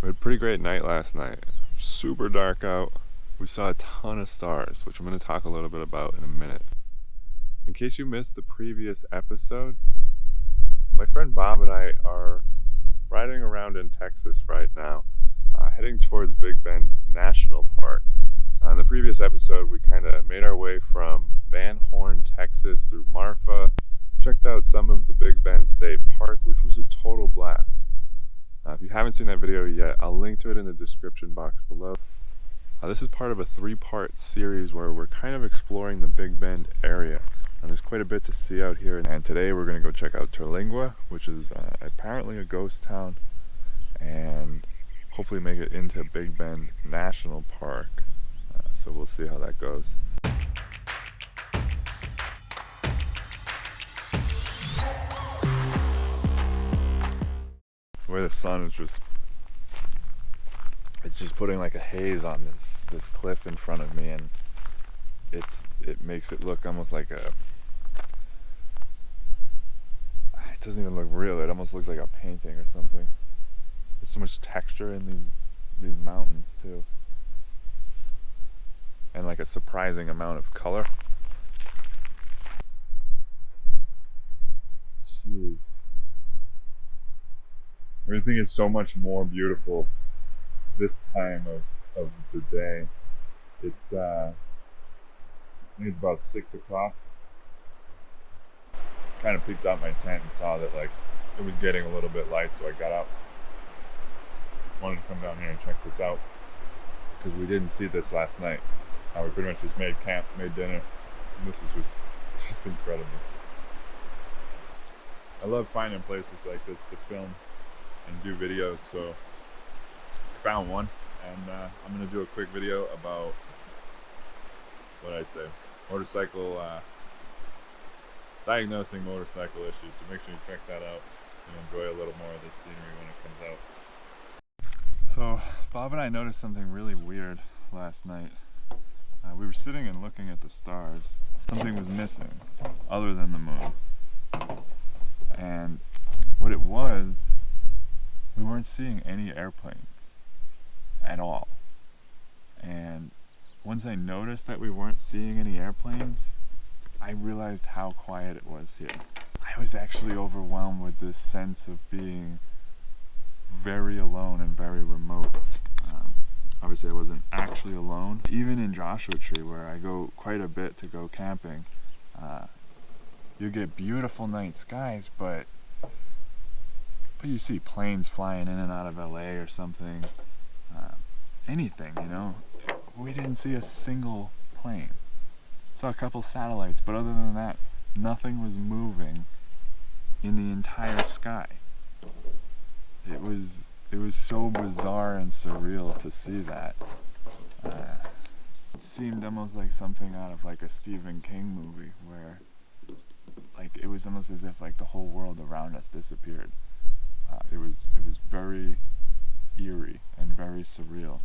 We had a pretty great night last night. Super dark out. We saw a ton of stars, which I'm going to talk a little bit about in a minute. In case you missed the previous episode, my friend Bob and I are riding around in Texas right now, heading towards Big Bend National Park. In the previous episode, we kind of made our way from Van Horn, Texas through Marfa, checked out some of the Big Bend State Park, which was a total blast. If you haven't seen that video yet, I'll link to it in the description box below. This is part of a 3-part series where we're kind of exploring the Big Bend area. And there's quite a bit to see out here. And today we're going to go check out Terlingua, which is apparently a ghost town, and hopefully make it into Big Bend National Park. So we'll see how that goes. Where the sun is it's just putting like a haze on this cliff in front of me, and it makes it look almost like it doesn't even look real. It almost looks like a painting or something. There's so much texture in these mountains too, and like a surprising amount of color. Jeez. Everything is so much more beautiful this time of the day. It's I think it's about 6 o'clock. Kind of peeked out my tent and saw that like it was getting a little bit light, so I got up. Wanted to come down here and check this out because we didn't see this last night. We pretty much just made camp, made dinner, and this is just incredible. I love finding places like this to film and do videos, so I found one, and I'm going to do a quick video about motorcycle, diagnosing motorcycle issues, so make sure you check that out and enjoy a little more of this scenery when it comes out. So Bob and I noticed something really weird last night. We were sitting and looking at the stars. Something was missing other than the moon, and what it was, we weren't seeing any airplanes at all. And once I noticed that we weren't seeing any airplanes, I realized how quiet it was here. I was actually overwhelmed with this sense of being very alone and very remote. Obviously I wasn't actually alone. Even in Joshua Tree, where I go quite a bit to go camping, you get beautiful night skies, but you see planes flying in and out of LA or something, anything, you know. We didn't see a single plane. Saw a couple satellites, but other than that, nothing was moving in the entire sky. It was so bizarre and surreal to see that. It seemed almost like something out of like a Stephen King movie, where like it was almost as if like the whole world around us disappeared. It was very eerie and very surreal.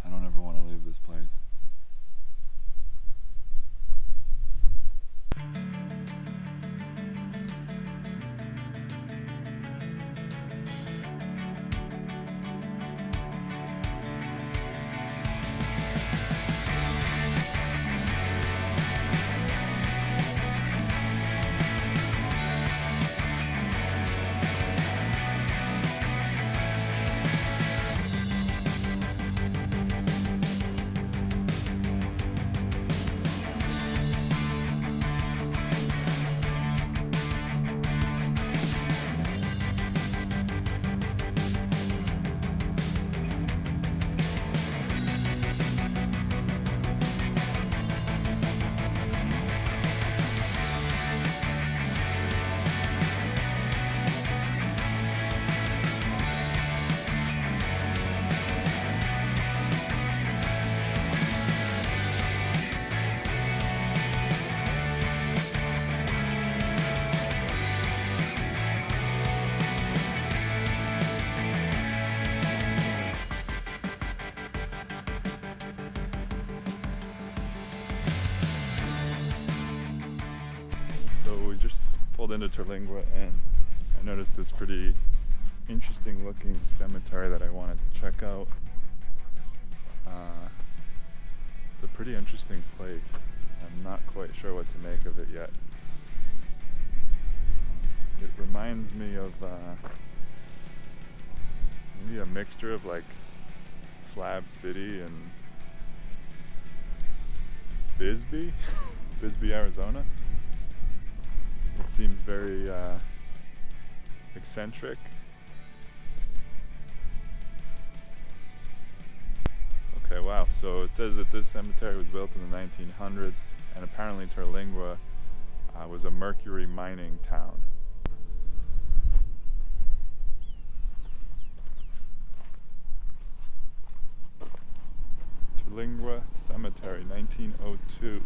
I don't ever want to leave this place. pulled into Terlingua and I noticed this pretty interesting looking cemetery that I wanted to check out. It's a pretty interesting place. I'm not quite sure what to make of it yet. It reminds me of maybe a mixture of like Slab City and Bisbee, Bisbee, Arizona. It seems very eccentric. Okay, wow, so it says that this cemetery was built in the 1900s and apparently Terlingua was a mercury mining town. Terlingua Cemetery, 1902,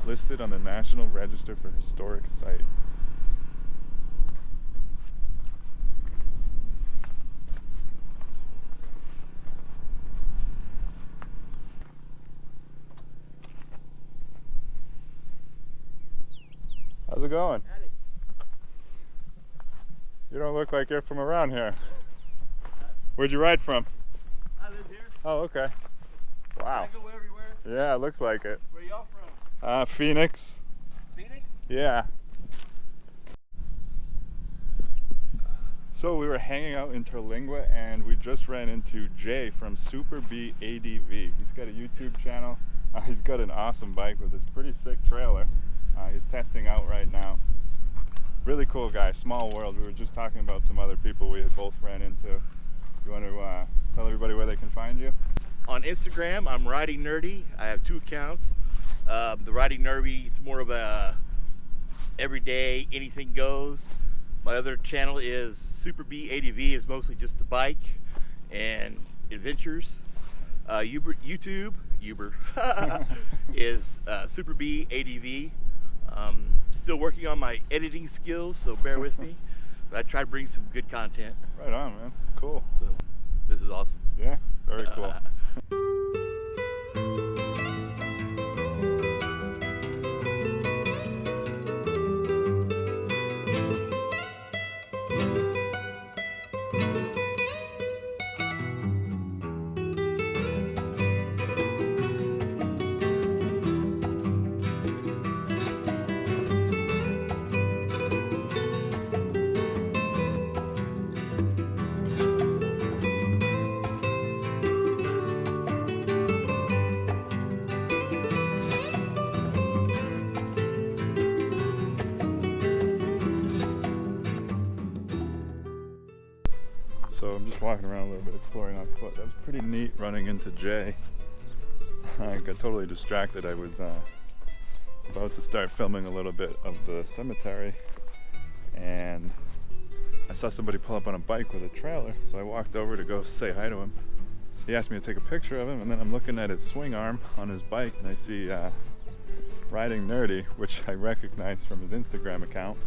listed on the National Register for Historic Sites. How's it going? Howdy. You don't look like you're from around here. Where'd you ride from? I live here. Oh, okay. Wow. I go everywhere. Yeah, it looks like it. Where y'all from? Phoenix. Phoenix? Yeah. So we were hanging out in Terlingua and we just ran into Jay from Super B ADV. He's got a YouTube channel. He's got an awesome bike with this pretty sick trailer. He's testing out right now. Really cool guy, small world. We were just talking about some other people we had both ran into. You want to tell everybody where they can find you? On Instagram, I'm Riding Nerdy. I have 2 accounts. The Riding Nerdy is more of a everyday, anything goes. My other channel is Super B ADV, is mostly just the bike and adventures. YouTube is Super B ADV. Still working on my editing skills, so bear with me. But I try to bring some good content. Right on, man. Cool. So this is awesome. Yeah, very cool. So I'm just walking around a little bit, exploring on foot. That was pretty neat running into Jay. I got totally distracted. I was about to start filming a little bit of the cemetery and I saw somebody pull up on a bike with a trailer, so I walked over to go say hi to him. He asked me to take a picture of him, and then I'm looking at his swing arm on his bike and I see Riding Nerdy, which I recognize from his Instagram account.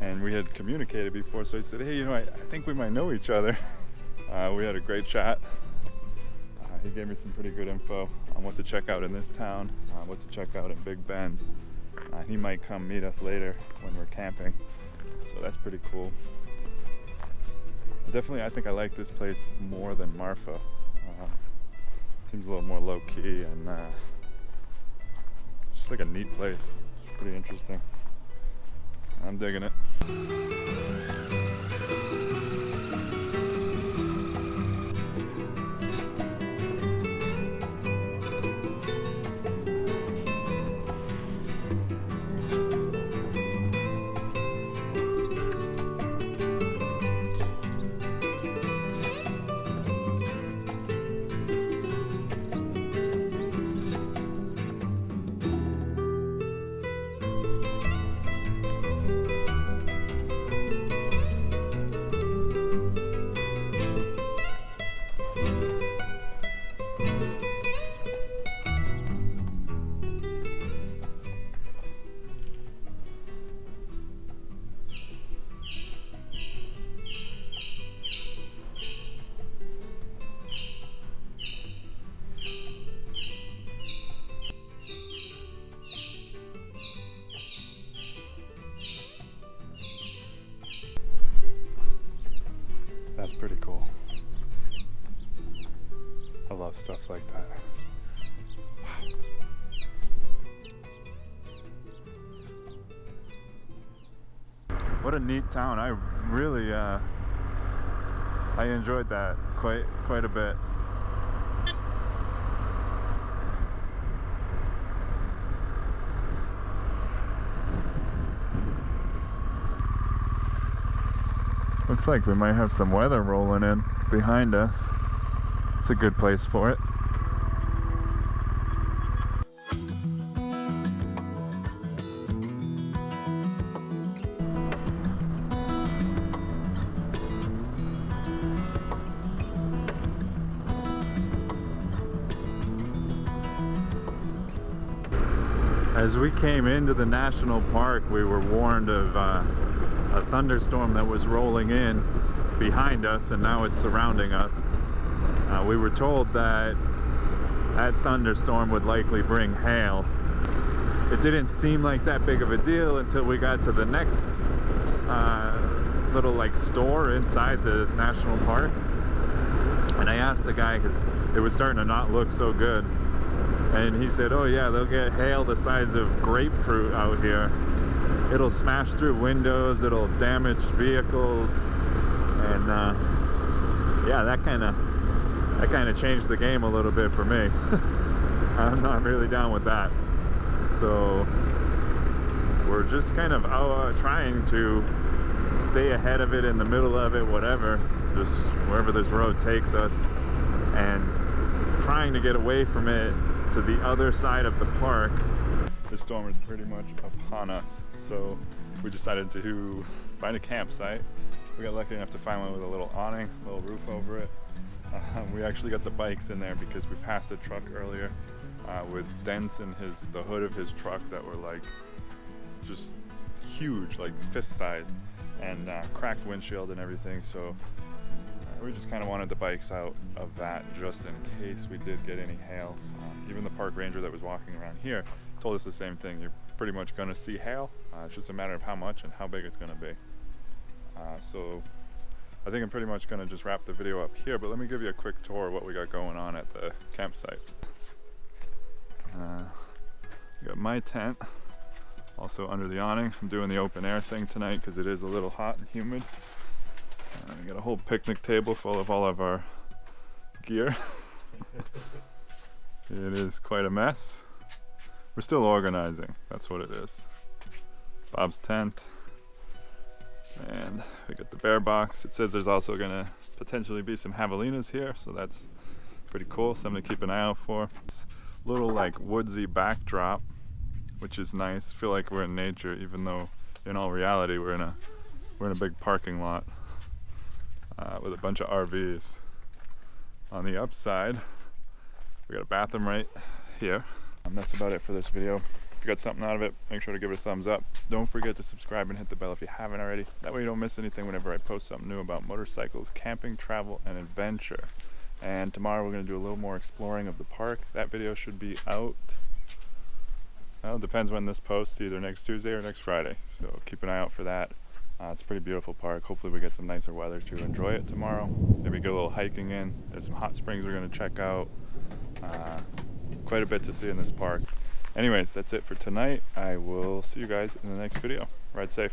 And we had communicated before, so I said, hey, you know, I think we might know each other. We had a great chat. He gave me some pretty good info on what to check out in this town, what to check out in Big Bend. He might come meet us later when we're camping, so that's pretty cool. Definitely, I think I like this place more than Marfa. Seems a little more low-key and just like a neat place. It's pretty interesting. I'm digging it. like that. What a neat town. I really I enjoyed that quite a bit. Looks like we might have some weather rolling in behind us. It's a good place for it. As we came into the national park, we were warned of a thunderstorm that was rolling in behind us, and now it's surrounding us. We were told that that thunderstorm would likely bring hail. It didn't seem like that big of a deal until we got to the next little like store inside the national park, and I asked the guy because it was starting to not look so good. And he said, oh yeah, they'll get hail the size of grapefruit out here. It'll smash through windows, it'll damage vehicles. And yeah, that kind of changed the game a little bit for me. I'm not really down with that. So we're just kind of trying to stay ahead of it, in the middle of it, whatever, just wherever this road takes us, and trying to get away from it to the other side of the park. The storm is pretty much upon us, so we decided to find a campsite. We got lucky enough to find one with a little awning, a little roof over it. We actually got the bikes in there because we passed a truck earlier with dents in the hood of his truck that were like just huge, like fist size, and cracked windshield and everything. So we just kind of wanted the bikes out of that just in case we did get any hail. Even the park ranger that was walking around here told us the same thing. You're pretty much going to see hail. It's just a matter of how much and how big it's going to be. So I think I'm pretty much going to just wrap the video up here, but let me give you a quick tour of what we got going on at the campsite. We got my tent also under the awning. I'm doing the open air thing tonight because it is a little hot and humid. We got a whole picnic table full of all of our gear. It is quite a mess. We're still organizing, that's what it is. Bob's tent. And we got the bear box. It says there's also gonna potentially be some javelinas here, so that's pretty cool, something to keep an eye out for. It's a little like woodsy backdrop, which is nice. I feel like we're in nature, even though in all reality we're in a big parking lot with a bunch of RVs. On the upside, we got a bathroom right here. That's about it for this video. If you got something out of it, make sure to give it a thumbs up. Don't forget to subscribe and hit the bell if you haven't already. That way you don't miss anything whenever I post something new about motorcycles, camping, travel, and adventure. And tomorrow we're going to do a little more exploring of the park. That video should be out, well, it depends when this posts, either next Tuesday or next Friday. So keep an eye out for that. It's a pretty beautiful park. Hopefully we get some nicer weather to enjoy it tomorrow. Maybe get a little hiking in. There's some hot springs we're going to check out. Quite a bit to see in this park. Anyways, that's it for tonight. I will see you guys in the next video. Ride safe.